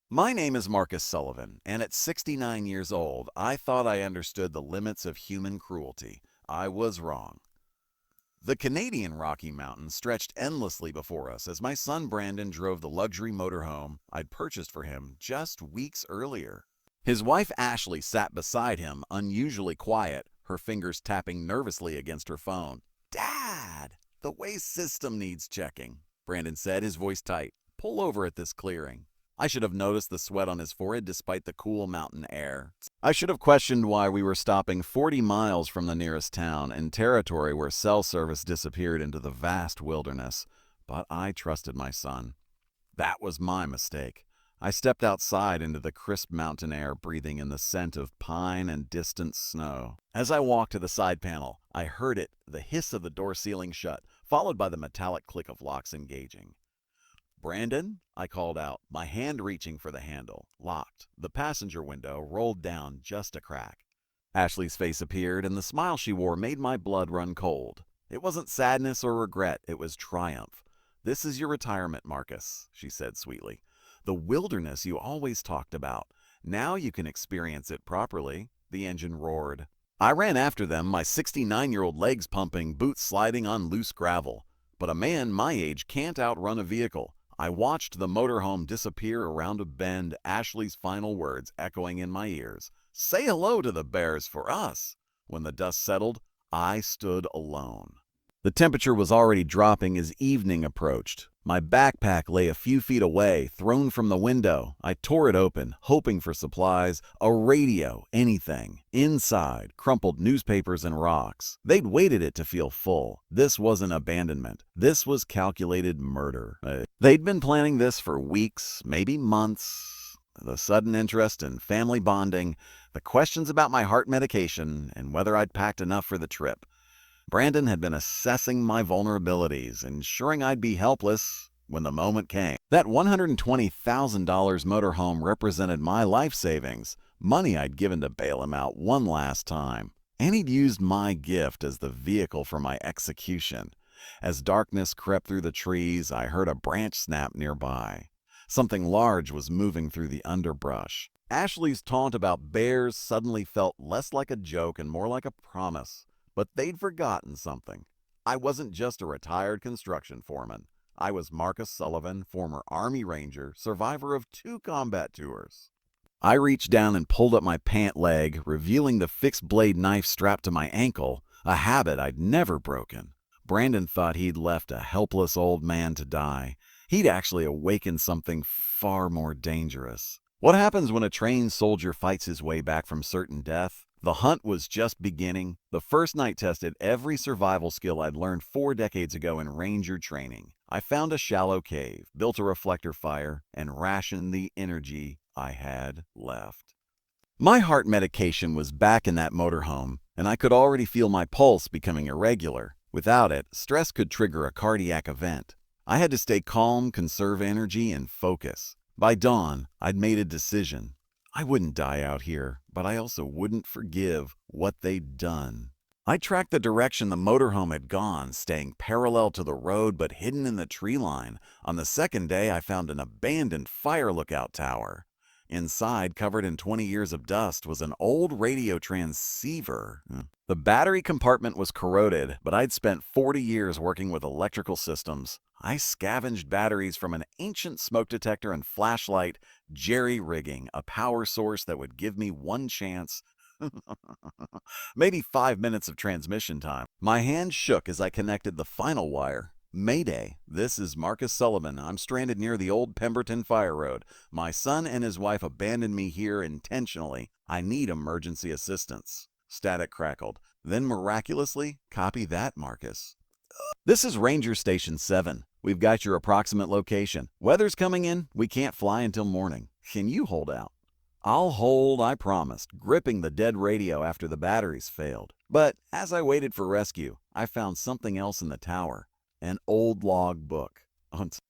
My name is Marcus Sullivan, and at 69 years old, I thought I understood the limits of human cruelty. I was wrong. The Canadian Rocky Mountains stretched endlessly before us as my son Brandon drove the luxury motorhome I'd purchased for him just weeks earlier. His wife Ashley sat beside him, unusually quiet, her fingers tapping nervously against her phone. "Dad, the waste system needs checking," Brandon said, his voice tight. "Pull over at this clearing." I should have noticed the sweat on his forehead despite the cool mountain air. I should have questioned why we were stopping 40 miles from the nearest town in territory where cell service disappeared into the vast wilderness. But I trusted my son. That was my mistake. I stepped outside into the crisp mountain air, breathing in the scent of pine and distant snow. As I walked to the side panel, I heard it, the hiss of the door sealing shut, followed by the metallic click of locks engaging. "Brandon?" I called out, my hand reaching for the handle. Locked. The passenger window rolled down just a crack. Ashley's face appeared, and the smile she wore made my blood run cold. It wasn't sadness or regret, it was triumph. "This is your retirement, Marcus," she said sweetly. "The wilderness you always talked about. Now you can experience it properly." The engine roared. I ran after them, my 69-year-old legs pumping, boots sliding on loose gravel. But a man my age can't outrun a vehicle. I watched the motorhome disappear around a bend, Ashley's final words echoing in my ears. "Say hello to the bears for us." When the dust settled, I stood alone. The temperature was already dropping as evening approached. My backpack lay a few feet away, thrown from the window. I tore it open, hoping for supplies, a radio, anything. Inside, crumpled newspapers and rocks. They'd weighted it to feel full. This wasn't abandonment. This was calculated murder. They'd been planning this for weeks, maybe months. The sudden interest in family bonding, the questions about my heart medication, and whether I'd packed enough for the trip. Brandon had been assessing my vulnerabilities, ensuring I'd be helpless when the moment came. That $120,000 motorhome represented my life savings, money I'd given to bail him out one last time. And he'd used my gift as the vehicle for my execution. As darkness crept through the trees, I heard a branch snap nearby. Something large was moving through the underbrush. Ashley's taunt about bears suddenly felt less like a joke and more like a promise. But they'd forgotten something. I wasn't just a retired construction foreman. I was Marcus Sullivan, former Army Ranger, survivor of 2 combat tours. I reached down and pulled up my pant leg, revealing the fixed blade knife strapped to my ankle, a habit I'd never broken. Brandon thought he'd left a helpless old man to die. He'd actually awakened something far more dangerous. What happens when a trained soldier fights his way back from certain death? The hunt was just beginning. The first night tested every survival skill I'd learned 4 decades ago in ranger training. I found a shallow cave, built a reflector fire, and rationed the energy I had left. My heart medication was back in that motorhome, and I could already feel my pulse becoming irregular. Without it, stress could trigger a cardiac event. I had to stay calm, conserve energy, and focus. By dawn, I'd made a decision. I wouldn't die out here, but I also wouldn't forgive what they'd done. I tracked the direction the motorhome had gone, staying parallel to the road but hidden in the tree line. On the second day, I found an abandoned fire lookout tower. Inside, covered in 20 years of dust, was an old radio transceiver. The battery compartment was corroded, but I'd spent 40 years working with electrical systems. I scavenged batteries from an ancient smoke detector and flashlight, jerry-rigging a power source that would give me one chance. Maybe 5 minutes of transmission time. My hand shook as I connected the final wire. "Mayday, this is Marcus Sullivan. I'm stranded near the old Pemberton Fire Road. My son and his wife abandoned me here intentionally. I need emergency assistance." Static crackled. Then miraculously, "Copy that, Marcus." "This is Ranger Station 7. We've got your approximate location. Weather's coming in. We can't fly until morning. Can you hold out?" "I'll hold," I promised, gripping the dead radio after the batteries failed. But as I waited for rescue, I found something else in the tower. An old log book.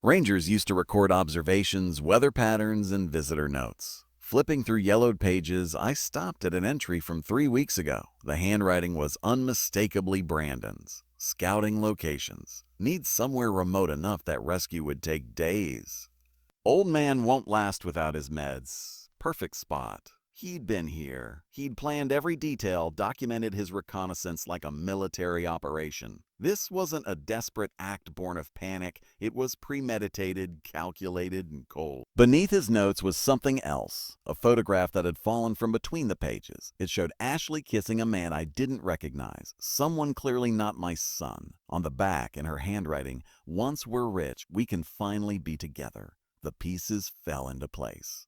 Rangers used to record observations, weather patterns, and visitor notes. Flipping through yellowed pages, I stopped at an entry from 3 weeks ago. The handwriting was unmistakably Brandon's. "Scouting locations. Need somewhere remote enough that rescue would take days." Old man won't last without his meds. Perfect spot. He'd been here. He'd planned every detail, documented his reconnaissance like a military operation. This wasn't a desperate act born of panic. It was premeditated, calculated, and cold. Beneath his notes was something else, a photograph that had fallen from between the pages. It showed Ashley kissing a man I didn't recognize, someone clearly not my son. On the back, in her handwriting, "Once we're rich, we can finally be together." The pieces fell into place.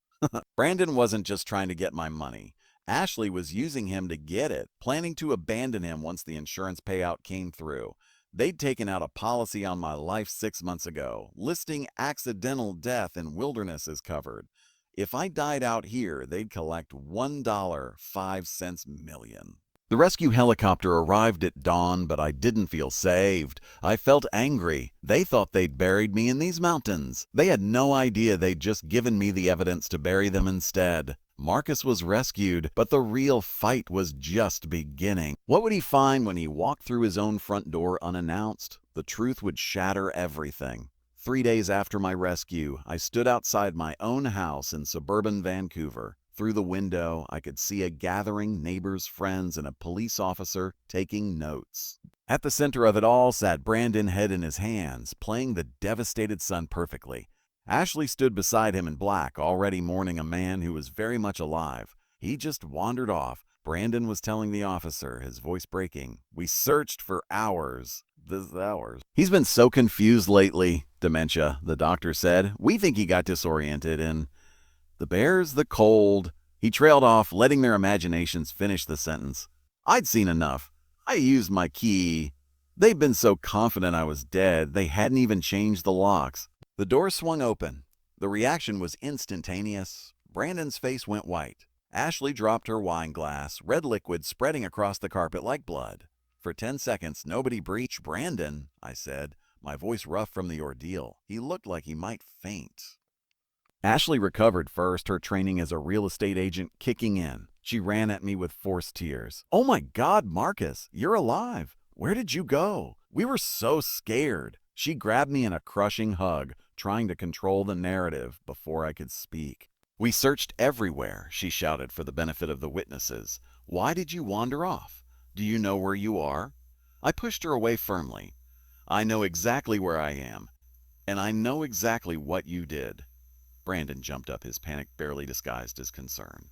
Brandon wasn't just trying to get my money. Ashley was using him to get it, planning to abandon him once the insurance payout came through. They'd taken out a policy on my life 6 months ago, listing accidental death in wilderness as covered. If I died out here, they'd collect $1.05 million. The rescue helicopter arrived at dawn, but I didn't feel saved. I felt angry. They thought they'd buried me in these mountains. They had no idea they'd just given me the evidence to bury them instead. Marcus was rescued, but the real fight was just beginning. What would he find when he walked through his own front door unannounced? The truth would shatter everything. 3 days after my rescue, I stood outside my own house in suburban Vancouver. Through the window, I could see a gathering, neighbors, friends, and a police officer taking notes. At the center of it all sat Brandon, head in his hands, playing the devastated son perfectly. Ashley stood beside him in black, already mourning a man who was very much alive. He just wandered off. Brandon was telling the officer, his voice breaking, "We searched for hours. He's been so confused lately. Dementia," the doctor said. "We think he got disoriented and the bears, the cold." He trailed off, letting their imaginations finish the sentence. I'd seen enough. I used my key. They'd been so confident I was dead, they hadn't even changed the locks. The door swung open. The reaction was instantaneous. Brandon's face went white. Ashley dropped her wine glass, red liquid spreading across the carpet like blood. For 10 seconds, nobody breached. "Brandon," I said, my voice rough from the ordeal. He looked like he might faint. Ashley recovered first, her training as a real estate agent kicking in. She ran at me with forced tears. "Oh my God, Marcus, you're alive. Where did you go? We were so scared." She grabbed me in a crushing hug, trying to control the narrative before I could speak. "We searched everywhere," she shouted for the benefit of the witnesses. "Why did you wander off? Do you know where you are?" I pushed her away firmly. "I know exactly where I am, and I know exactly what you did." Brandon jumped up, his panic barely disguised as concern.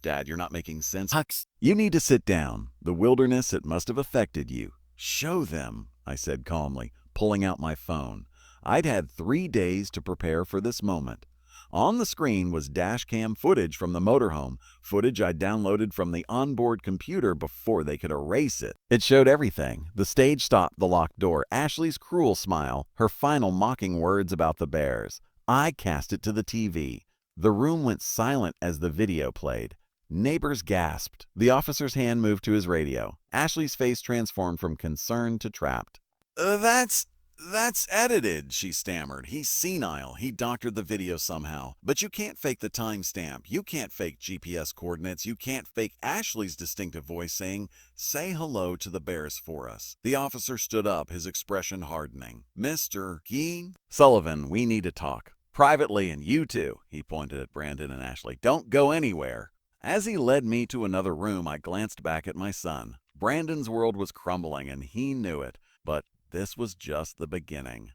"Dad, you're not making sense." "Hux, you need to sit down. The wilderness, it must have affected you." "Show them," I said calmly, pulling out my phone. I'd had 3 days to prepare for this moment. On the screen was dash cam footage from the motorhome, footage I downloaded from the onboard computer before they could erase it. It showed everything: the stage stop, the locked door, Ashley's cruel smile, her final mocking words about the bears. I cast it to the TV. The room went silent as the video played. Neighbors gasped. The officer's hand moved to his radio. Ashley's face transformed from concern to trapped. That's edited," she stammered. "He's senile. He doctored the video somehow. But you can't fake the timestamp. You can't fake GPS coordinates. You can't fake Ashley's distinctive voice saying, 'Say hello to the bears for us.'" The officer stood up, his expression hardening. "Mr. Sullivan, we need to talk. Privately, and you two," he pointed at Brandon and Ashley. "Don't go anywhere." As he led me to another room, I glanced back at my son. Brandon's world was crumbling, and he knew it. But this was just the beginning.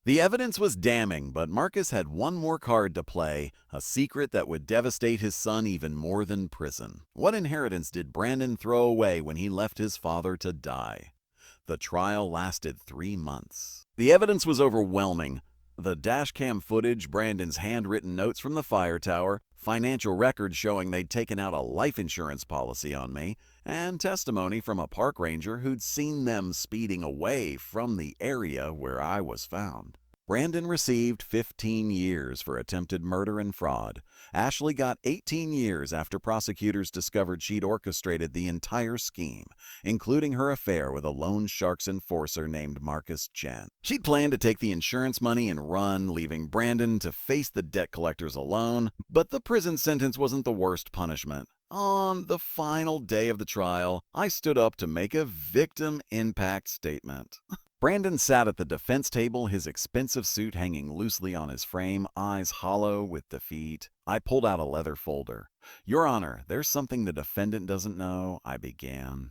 The evidence was damning, but Marcus had one more card to play, a secret that would devastate his son even more than prison. What inheritance did Brandon throw away when he left his father to die? The trial lasted 3 months. The evidence was overwhelming. The dashcam footage, Brandon's handwritten notes from the fire tower, financial records showing they'd taken out a life insurance policy on me, and testimony from a park ranger who'd seen them speeding away from the area where I was found. Brandon received 15 years for attempted murder and fraud. Ashley got 18 years after prosecutors discovered she'd orchestrated the entire scheme, including her affair with a loan sharks enforcer named Marcus Chen. She'd planned to take the insurance money and run, leaving Brandon to face the debt collectors alone. But the prison sentence wasn't the worst punishment. On the final day of the trial, I stood up to make a victim impact statement. Brandon sat at the defense table, his expensive suit hanging loosely on his frame, eyes hollow with defeat. I pulled out a leather folder. "Your Honor, there's something the defendant doesn't know," I began.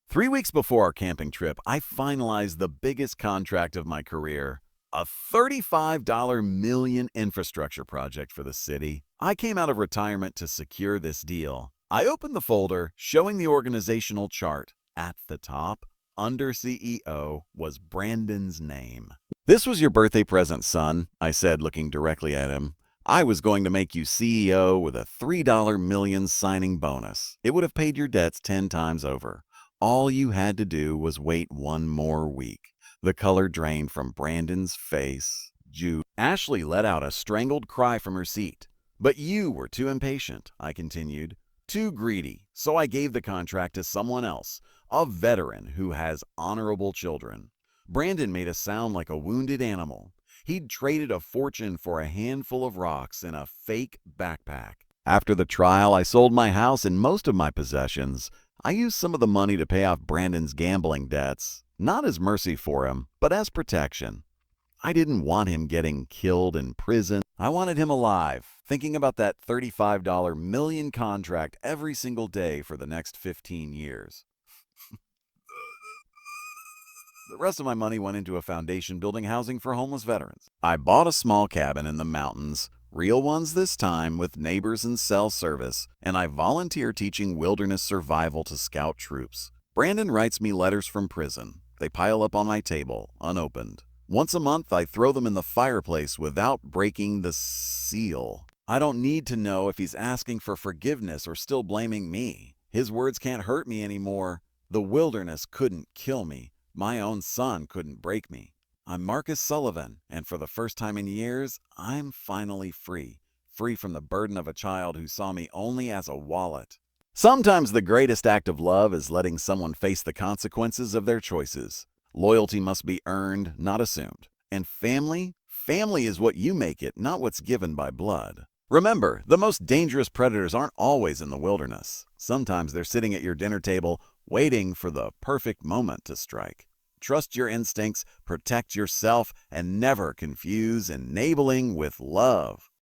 3 weeks before our camping trip, I finalized the biggest contract of my career. A $35 million infrastructure project for the city. I came out of retirement to secure this deal. I opened the folder, showing the organizational chart. At the top, under CEO, was Brandon's name. "This was your birthday present, son," I said, looking directly at him. "I was going to make you CEO with a $3 million signing bonus. It would have paid your debts 10 times over. All you had to do was wait one more week." The color drained from Brandon's face. Ashley let out a strangled cry from her seat. "But you were too impatient," I continued. "Too greedy, so I gave the contract to someone else, a veteran who has honorable children." Brandon made us sound like a wounded animal. He'd traded a fortune for a handful of rocks in a fake backpack. After the trial, I sold my house and most of my possessions. I used some of the money to pay off Brandon's gambling debts, not as mercy for him, but as protection. I didn't want him getting killed in prison. I wanted him alive, thinking about that $35 million contract every single day for the next 15 years. The rest of my money went into a foundation building housing for homeless veterans. I bought a small cabin in the mountains, real ones this time, with neighbors and cell service, and I volunteer teaching wilderness survival to scout troops. Brandon writes me letters from prison. They pile up on my table, unopened. Once a month, I throw them in the fireplace without breaking the seal. I don't need to know if he's asking for forgiveness or still blaming me. His words can't hurt me anymore. The wilderness couldn't kill me. My own son couldn't break me. I'm Marcus Sullivan, and for the first time in years, I'm finally free. Free from the burden of a child who saw me only as a wallet. Sometimes the greatest act of love is letting someone face the consequences of their choices. Loyalty must be earned, not assumed. And family? Family is what you make it, not what's given by blood. Remember, the most dangerous predators aren't always in the wilderness. Sometimes they're sitting at your dinner table, waiting for the perfect moment to strike. Trust your instincts, protect yourself, and never confuse enabling with love.